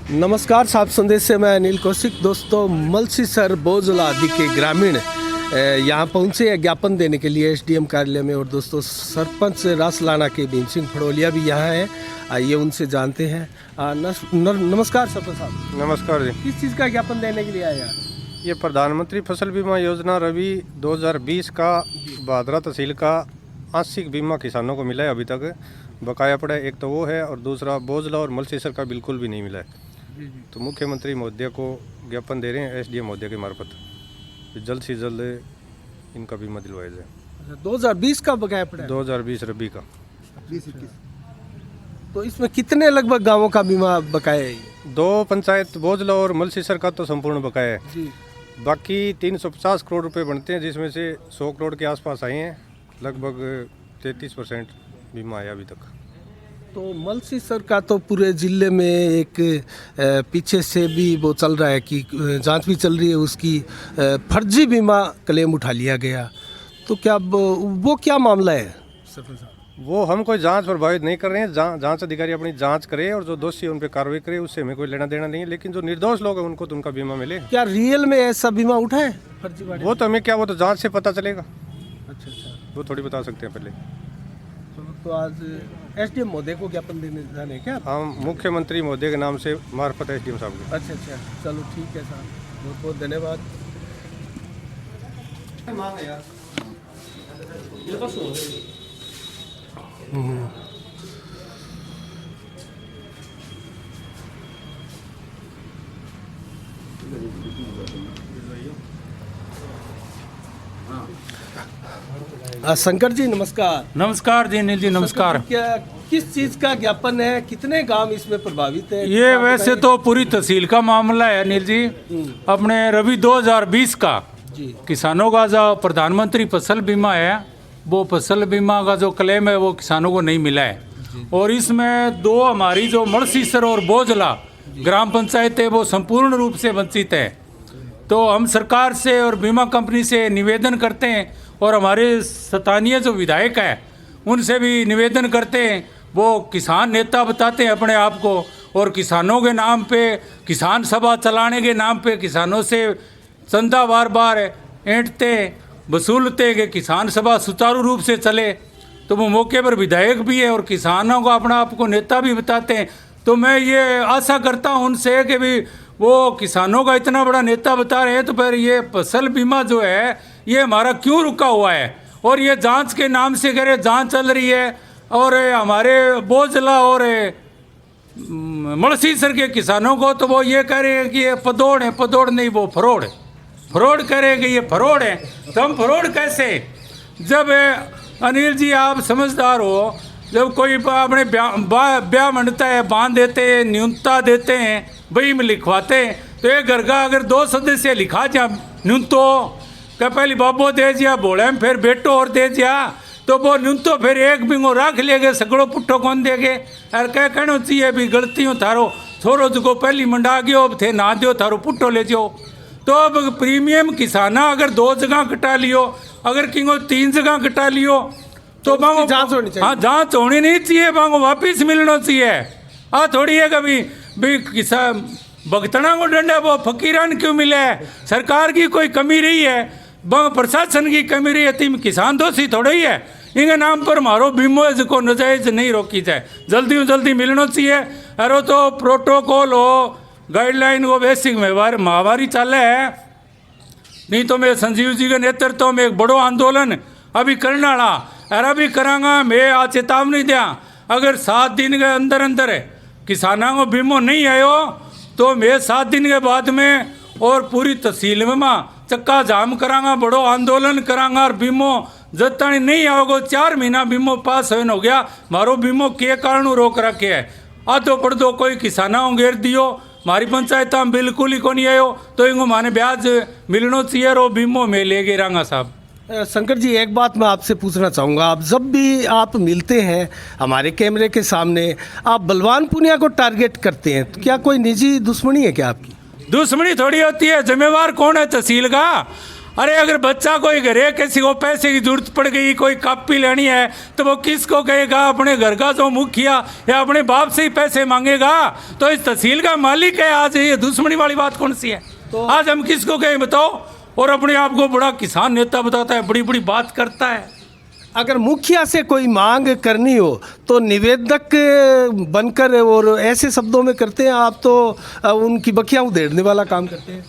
नमस्कार, साफ संदेश से मैं अनिल कौशिक। दोस्तों, मलसीसर बोजला आदि के ग्रामीण यहाँ पहुँचे हैं ज्ञापन देने के लिए एसडीएम कार्यालय में। और दोस्तों, सरपंच रासलाना के भीम सिंह फड़ोलिया भी यहाँ हैं। आइए उनसे जानते हैं। नमस्कार सरपंच साहब। नमस्कार जी। किस चीज़ का ज्ञापन देने के लिए आए यहाँ? ये प्रधानमंत्री फसल बीमा योजना रवि 2020 का भादरा तहसील का आंशिक बीमा किसानों को मिला है। अभी तक बकाया पड़ा है। एक तो वो है और दूसरा बोजला और मलसीसर का बिल्कुल भी नहीं मिला है। तो मुख्यमंत्री महोदय को ज्ञापन दे रहे हैं एसडीएम महोदय के मार्फत, जल्द से जल्द इनका बीमा दिलवाया जाए। 2020 का बकाया पड़ा है? 2020 रबी का। 2021। तो इसमें कितने लगभग गांवों का बीमा बकाया है? 2 पंचायत बोजला और मलसीसर का तो संपूर्ण बकाया है जी। बाकी 350 करोड़ रुपए बनते हैं, जिसमें से 100 करोड़ के आसपास आए हैं। लगभग 33% बीमा आया अभी तक। तो मलसीसर का तो पूरे ज़िले में एक पीछे से भी वो चल रहा है कि जांच भी चल रही है, उसकी फर्जी बीमा क्लेम उठा लिया गया। तो क्या वो क्या मामला है सरपंच साहब? वो हम कोई जांच प्रभावित नहीं कर रहे हैं। जांच अधिकारी अपनी जांच करे और जो दोषी है उन पर कार्रवाई करे, उससे हमें कोई लेना देना नहीं है। लेकिन जो निर्दोष लोग हैं उनको तो उनका बीमा मिले। क्या रियल में ऐसा बीमा उठा है फर्जीवाड़े? वो तो हमें क्या, वो तो जांच से पता चलेगा। अच्छा अच्छा। वो थोड़ी बता सकते हैं पहले। तो आज एसडीएम महोदय को ज्ञापन देने जाने क्या? हम मुख्यमंत्री महोदय के नाम से मार्फत एसडीएम साहब को। अच्छा अच्छा, चलो ठीक है साहब, बहुत बहुत धन्यवाद। शंकर जी नमस्कार। नमस्कार जी, अनिल जी नमस्कार। क्या किस चीज का ज्ञापन है? कितने गांव इसमें प्रभावित है? ये वैसे तो पूरी तहसील का मामला है अनिल जी। अपने रवि 2020 का जी किसानों का जो प्रधानमंत्री फसल बीमा है, वो फसल बीमा का जो क्लेम है वो किसानों को नहीं मिला है। और इसमें 2 हमारी जो मलसीसर और बोजला ग्राम पंचायत है वो संपूर्ण रूप से वंचित है। तो हम सरकार से और बीमा कंपनी से निवेदन करते हैं और हमारे स्थानीय जो विधायक हैं उनसे भी निवेदन करते हैं। वो किसान नेता बताते हैं अपने आप को, और किसानों के नाम पे, किसान सभा चलाने के नाम पे किसानों से चंदा बार बार ऐंठते वसूलते कि किसान सभा सुचारू रूप से चले। तो वो मौके पर विधायक भी है और किसानों को अपना आप को नेता भी बताते हैं। तो मैं ये आशा करता हूँ उनसे कि भी वो किसानों का इतना बड़ा नेता बता रहे हैं, तो फिर ये फसल बीमा जो है ये हमारा क्यों रुका हुआ है? और ये जांच के नाम से कह रहे जांच चल रही है, और हमारे बोजला और मलसीसर के किसानों को तो वो ये कह रहे हैं कि ये पदौड़ है। पदौड़ नहीं, वो फरोड़ है। फरोड़ कह रहे हैं कि ये फरोड़ है। तो हम फरोड़ कैसे? जब अनिल जी आप समझदार हो, जब कोई अपने ब्याह मंडता है, बांध देते हैं, न्यूनता देते हैं, बही में लिखवाते हैं, तो एक घर का अगर 2 सदस्य लिखा जा न्यूनतो क्या पहले बाबो दे दिया, बोले में फिर बेटो और दे दिया, तो वो न्यूनतो फिर एक बिंगो रख लेगे, सगड़ो पुट्ठो कौन देगे? अरे क्या कहना चाहिए भी गलती हो थारो छोरो जो पहली मंडा गयो अब थे ना दो थारो पुट्ठो ले जाओ। तो अब प्रीमियम किसाना अगर 2 जगह कटा लियो, अगर किंगो 3 जगह कटा लियो, तो बांगो जांच होनी चाहिए। हाँ, जांच होनी नहीं चाहिए, बांगो वापिस मिलना चाहिए। थोड़ी है कभी भी किसान भगतना को डंडा वो फकीरान क्यों मिले है? सरकार की कोई कमी रही है, प्रशासन की कमी रही है, तीन किसान दोषी थोड़ा ही है। इनके नाम पर मारो बीमो को नजायज नहीं रोकी जाए, जल्दी जल्दी मिलना चाहिए। अरे तो प्रोटोकॉल हो, गाइडलाइन हो, बेसिक महामारी चाले है। नहीं तो मैं संजीव जी के नेतृत्व में एक बड़ो आंदोलन अभी करने वाला, अरे अभी करांगा। मैं आज चेतावनी दिया, अगर 7 दिन के अंदर अंदर किसानों को बीमो नहीं आयो तो मैं 7 दिन के बाद में और पूरी तहसील में चक्का जाम करांगा, बड़ो आंदोलन करांगा। और बीमो जब तक नहीं आओगे, 4 महीना बीमो पास हो गया, मारो बीमो के कारण रोक रखे है। आधो पढ़दो कोई किसानों घेर दियो, हमारी पंचायत में बिल्कुल ही को नहीं आयो, तो इनको माने ब्याज मिलना चाहिए और बीमो में ले गए रंगा साहब। शंकर जी, एक बात मैं आपसे पूछना चाहूँगा। आप जब भी आप मिलते हैं हमारे कैमरे के सामने, आप बलवान पुनिया को टारगेट करते हैं, तो क्या कोई निजी दुश्मनी है क्या आपकी? दुश्मनी थोड़ी होती है, जिम्मेवार कौन है तहसील का? अरे अगर बच्चा कोई घरे किसी को पैसे की जरूरत पड़ गई, कोई कॉपी लेनी है, तो वो किसको कहेगा? अपने घर का जो मुखिया या अपने बाप से ही पैसे मांगेगा। तो इस तहसील का मालिक है आज, ये दुश्मनी वाली बात कौन सी है? तो आज हम किसको कहें बताओ? और अपने आप को बड़ा किसान नेता बताता है, बड़ी बड़ी बात करता है। अगर मुखिया से कोई मांग करनी हो तो निवेदक बनकर और ऐसे शब्दों में करते हैं आप, तो उनकी बखियाँ उधेड़ने वाला काम करते हैं।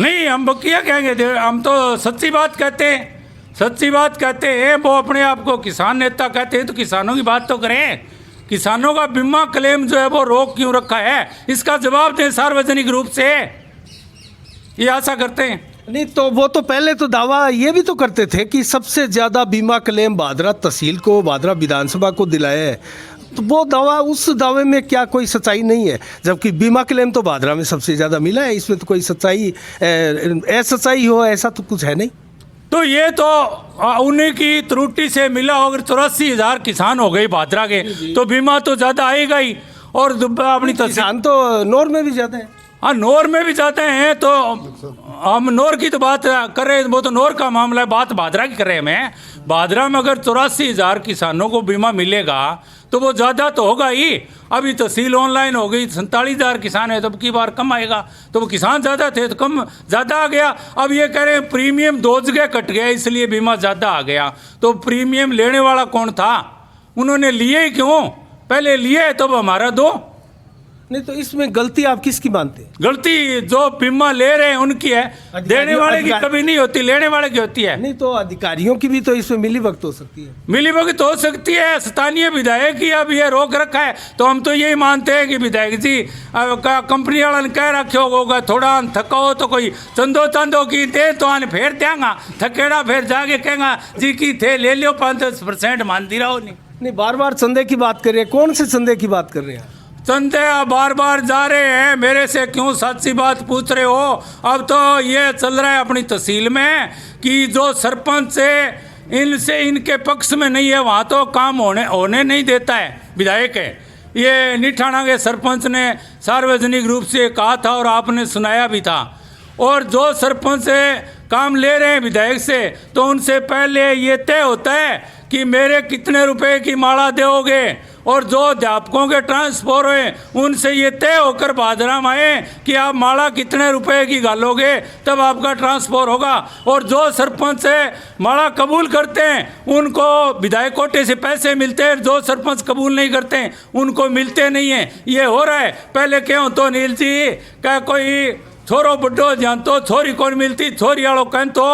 नहीं, हम बकिया कहेंगे, हम तो सच्ची बात कहते हैं, सच्ची बात कहते हैं। वो अपने आप को किसान नेता कहते हैं, तो किसानों की बात तो करें। किसानों का बीमा क्लेम जो है वो रोक क्यों रखा है, इसका जवाब दें सार्वजनिक रूप से, ये आशा करते हैं। नहीं तो वो तो पहले तो दावा ये भी तो करते थे कि सबसे ज़्यादा बीमा क्लेम भादरा तहसील को, भादरा विधानसभा को दिलाया है। तो वो दावा, उस दावे में क्या कोई सच्चाई नहीं है? जबकि बीमा क्लेम तो भादरा में सबसे ज़्यादा मिला है, इसमें तो कोई सच्चाई असच्चाई हो ऐसा तो कुछ है नहीं। तो ये तो उन्हीं की त्रुटि से मिला। अगर 84,000 किसान हो गए भादरा के, तो बीमा तो ज़्यादा आएगा ही। और अपनी किसान तो नौर में भी ज़्यादा है। हाँ, नौर में भी जाते हैं। तो हम नौर की तो बात कर रहे हैं, वो तो नौर का मामला है, बात भादरा की कर रहे हैं। मैं भादरा में अगर 84,000 किसानों को बीमा मिलेगा तो वो ज़्यादा तो होगा ही। अभी तहसील ऑनलाइन हो गई, 47,000 किसान है, तो अब की बार कम आएगा। तो वो किसान ज़्यादा थे तो कम ज़्यादा आ गया। अब ये कह रहे हैं प्रीमियम 2 जगह कट गया, इसलिए बीमा ज़्यादा आ गया। तो प्रीमियम लेने वाला कौन था? उन्होंने लिए ही क्यों? पहले लिए तो हमारा दो। नहीं तो इसमें गलती आप किसकी मानते हैं? गलती जो बीमा ले रहे हैं उनकी है, देने वाले की कभी नहीं होती, लेने वाले की होती है। नहीं तो अधिकारियों की भी तो इसमें मिलीभगत हो सकती है। मिलीभगत हो सकती है। स्थानीय विधायक ही अब ये रोक रखा है, तो हम तो यही मानते हैं कि विधायक जी कंपनी वाला ने कह रखे होगा थोड़ा थका हो तो कोई चंदो चंदो की दे तो आने फिर देंगा, थकेड़ा फिर जाके कहेंगा जी की थे ले लियो 5-10% मानती रहो। नहीं बार बार चंदे की बात कर रहे हैं, कौन से चंदे की बात कर रहे हैं? चंदे बार बार जा रहे हैं, मेरे से क्यों सच्ची बात पूछ रहे हो? अब तो ये चल रहा है अपनी तहसील में कि जो सरपंच है इनसे इनके पक्ष में नहीं है, वहाँ तो काम होने नहीं देता है विधायक है। ये निठाणा के सरपंच ने सार्वजनिक रूप से कहा था और आपने सुनाया भी था। और जो सरपंच से काम ले रहे हैं विधायक से, तो उनसे पहले ये तय होता है कि मेरे कितने रुपए की माला दोगे। और जो अध्यापकों के ट्रांसफर हुए उनसे ये तय होकर भादरा में आए कि आप माला कितने रुपए की घालोगे तब आपका ट्रांसफर होगा। और जो सरपंच से माला कबूल करते हैं उनको विधायक कोटे से पैसे मिलते हैं, जो सरपंच कबूल नहीं करते हैं उनको मिलते नहीं हैं। ये हो रहा है। पहले क्यों तो नील जी क्या कोई छोरो बुढ़ो जान तो छोरी कौन मिलती, छोरी वालों कहन तो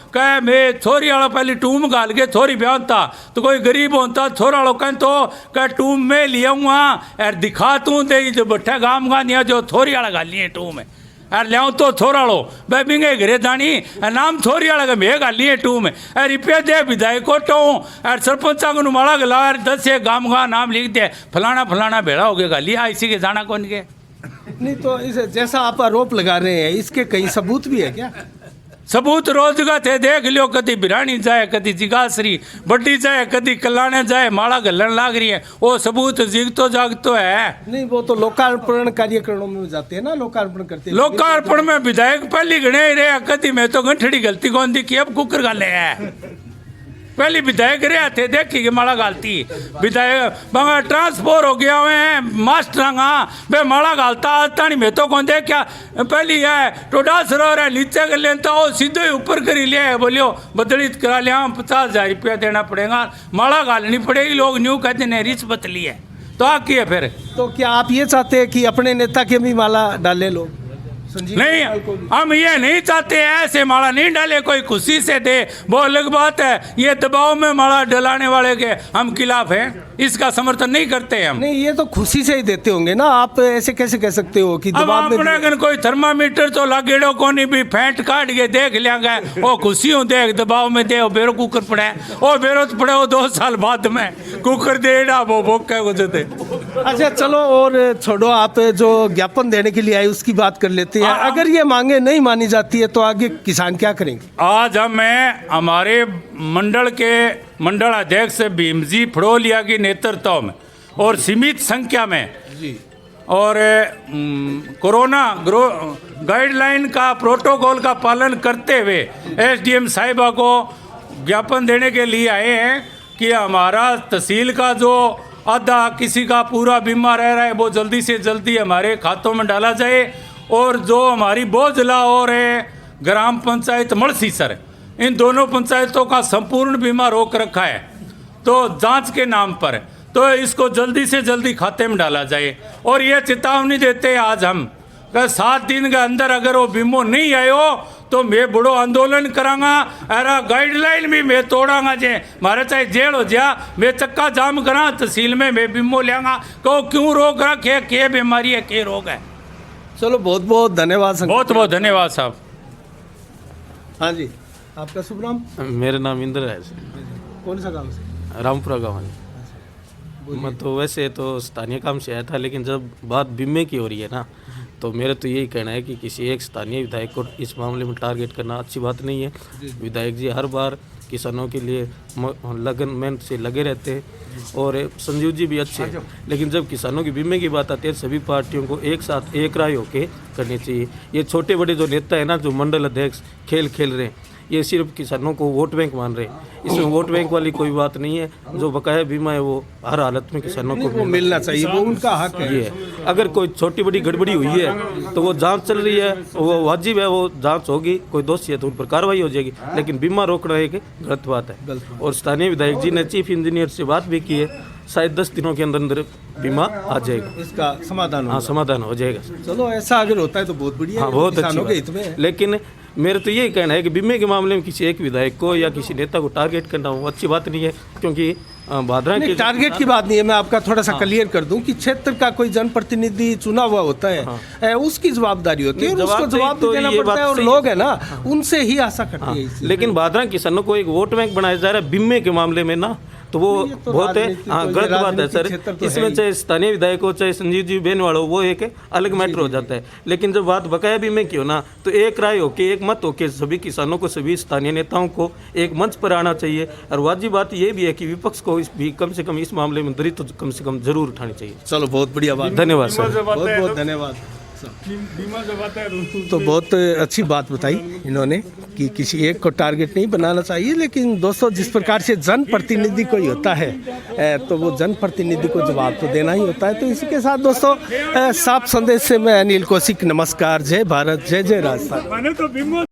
कह मैं छोरी वाला पहले टूम गाल के छोरी ब्याह था, तो कोई गरीब होता छोरा वालों कहन तो कह टूम में लिया हुआ यार दिखा तू दे जो बट्ठा गाम गा दिया जो छोरी वाला गाल लिए टूम है यार लियाऊँ तो छोरा लो भाई बिंगे घरे जानी नाम छोरी वाला मैं गाल लिए टूम है रुपया दे विधायक को टो यार सरपंचा को माड़ा गला यार 10 गाम गा नाम लिख दे फलाना फलाना भेड़ा हो गया गाली इसी के जाना कौन के। नहीं तो इस जैसा आप आरोप लगा रहे हैं इसके कई सबूत भी है क्या? सबूत रोजगा थे देख लियो, कदी बिरानी जाए कदी जिगासरी बड्डी जाए कदी कलाने जाए माड़ा गलन लाग रही है, वो सबूत जिगतो जागतो है। नहीं वो तो लोकार्पण कार्यक्रमों में जाते हैं ना, लोकार्पण करते हैं। लोकार्पण में विधायक पहली गणे रहे कदी मैं तो गंठड़ी गलती कौन दिखी अब कुकर गाले है। पहली विधायक रहे थे देखी कि माड़ा गालती विधायक बंगा ट्रांसफर हो गया हुए मास्टर बे माड़ा गालता आता नहीं मैं तो कौन देख क्या पहली है टोडा सरोवर है नीचे कर लेता हो सीधे ही ऊपर कर ही लिया बोलियो बदली करा लिया 50,000 रुपया देना पड़ेगा, माड़ा गालनी पड़ेगी। लोग न्यू कहते नहीं रिश्वत ली है तो आ किए फिर। तो क्या आप ये चाहते हैं कि अपने नेता के भी माला डाले लोग? नहीं, हम ये नहीं चाहते ऐसे माला नहीं डाले, कोई खुशी से दे वो अलग बात है। ये दबाव में माला डलाने वाले के हम खिलाफ हैं, इसका समर्थन नहीं करते हम। नहीं ये तो खुशी से ही देते होंगे ना, आप ऐसे कैसे कह सकते हो कि दबाव में? अपने कोई थर्मामीटर तो लागेड़ो को नहीं भी फेंट काट के देख लिया गया वो खुशी हूँ देख दबाव में दे बेरो कुकर पड़े वो बेरो तो पड़े वो 2 साल बाद में कुकर दे वो भोग क्या गुजरते। अच्छा चलो और छोड़ो, आप जो ज्ञापन देने के लिए आए उसकी बात कर लेते हैं। अगर ये मांगे नहीं मानी जाती है तो आगे किसान क्या करेंगे? आज हमारे मंडल के मंडल अध्यक्ष भीमजी फड़ोलिया की नेतृत्व में और सीमित संख्या में जी और कोरोना गाइडलाइन का प्रोटोकॉल का पालन करते हुए एसडीएम साहिबा को ज्ञापन देने के लिए आए हैं कि हमारा तहसील का जो आधा किसी का पूरा बीमा रह रहा है वो जल्दी से जल्दी हमारे खातों में डाला जाए, और जो हमारी बोझला और है ग्राम पंचायत मलसीसर, इन दोनों पंचायतों का संपूर्ण बीमा रोक रखा है तो जांच के नाम पर, तो इसको जल्दी से जल्दी खाते में डाला जाए। और ये चेतावनी देते हैं आज हम कि 7 दिन के अंदर अगर वो बीमो नहीं आयो तो मैं बड़ो आंदोलन करांगा, अरे गाइडलाइन भी मैं तोड़ांगा, जे मारे चाहे जेल हो जा, मैं चक्का जाम करा तहसील में, मैं बीमो लेंगा कहो क्यों रोक रखे, के बीमारी है, के रोग है। चलो बहुत बहुत धन्यवाद संकट। बहुत बहुत धन्यवाद साहब। हाँ जी, आपका शुभ नाम? मेरा नाम इंद्र है, कौन सा गाँव से? रामपुरा गाँव है। मैं तो वैसे तो स्थानीय काम से आया था, लेकिन जब बात बीमे की हो रही है ना, तो मेरा तो यही कहना है कि किसी एक स्थानीय विधायक को इस मामले में टारगेट करना अच्छी बात नहीं है। विधायक जी हर बार किसानों के लिए लगन मेहनत से लगे रहते हैं, और संजीव जी भी अच्छे हैं, लेकिन जब किसानों की बीमे की बात आती है सभी पार्टियों को एक साथ एक राय होकर करनी चाहिए। ये छोटे बड़े जो नेता है ना, जो मंडल अध्यक्ष खेल रहे हैं, ये सिर्फ किसानों को वोट बैंक मान रहे हैं। इसमें वोट बैंक वाली कोई बात नहीं है। जो बकाया बीमा है वो हर हालत में किसानों को मिलना चाहिए, वो उनका हक है। ये है, अगर कोई छोटी बड़ी गड़बड़ी हुई है तो वो जांच चल रही है, वो वाजिब है, वो जांच होगी, कोई दोषी है तो उन पर कार्रवाई हो जाएगी, लेकिन बीमा रोकना एक गलत बात है। और स्थानीय विधायक जी ने चीफ इंजीनियर से बात भी की है, शायद 10 दिनों के अंदर अंदर बीमा आ जाएगा, इसका समाधान। हाँ, समाधान हो जाएगा। चलो ऐसा अगर होता है तो बहुत बढ़िया, हाँ, बहुत किसानों के अच्छी हित में है। लेकिन मेरा तो यही कहना है कि बीमे के मामले में किसी एक विधायक को या किसी नेता को टारगेट करना वो अच्छी बात नहीं है, क्योंकि भादरा के टारगेट की बात नहीं है। मैं आपका थोड़ा सा क्लियर कर दूं कि क्षेत्र का कोई जनप्रतिनिधि चुना हुआ होता है, उसकी जवाबदारी होती है, और उसको जवाब तो देना पड़ता है, और लोग है ना उनसे ही आशा करती है। लेकिन भादरा किसानों को एक वोट बैंक बनाया जा रहा है बीमे के मामले में ना, तो वो बहुत है, हाँ, गलत बात है सर। इसमें चाहे स्थानीय विधायक हो चाहे संजीव जी बेनवाड़ा हो, वो एक अलग मैटर हो जाता है। लेकिन जब बात बकाया बीमे की हो ना, तो एक राय हो के, एक मत हो के सभी किसानों को, सभी स्थानीय नेताओं को एक मंच पर आना चाहिए। और वाजिब बात ये भी है कि विपक्ष को भी कम से कम इस मामले में दरी तो कम से कम जरूर उठानी चाहिए। चलो बहुत बढ़िया बात, धन्यवाद सर, बहुत बहुत धन्यवाद। तो बहुत अच्छी बात बताई इन्होंने कि किसी एक को टारगेट नहीं बनाना चाहिए, लेकिन दोस्तों जिस प्रकार से जनप्रतिनिधि कोई होता है तो वो जनप्रतिनिधि को जवाब तो देना ही होता है। तो इसी के साथ दोस्तों साफ संदेश से मैं अनिल कौशिक, नमस्कार, जय भारत, जय जय राजस्थान।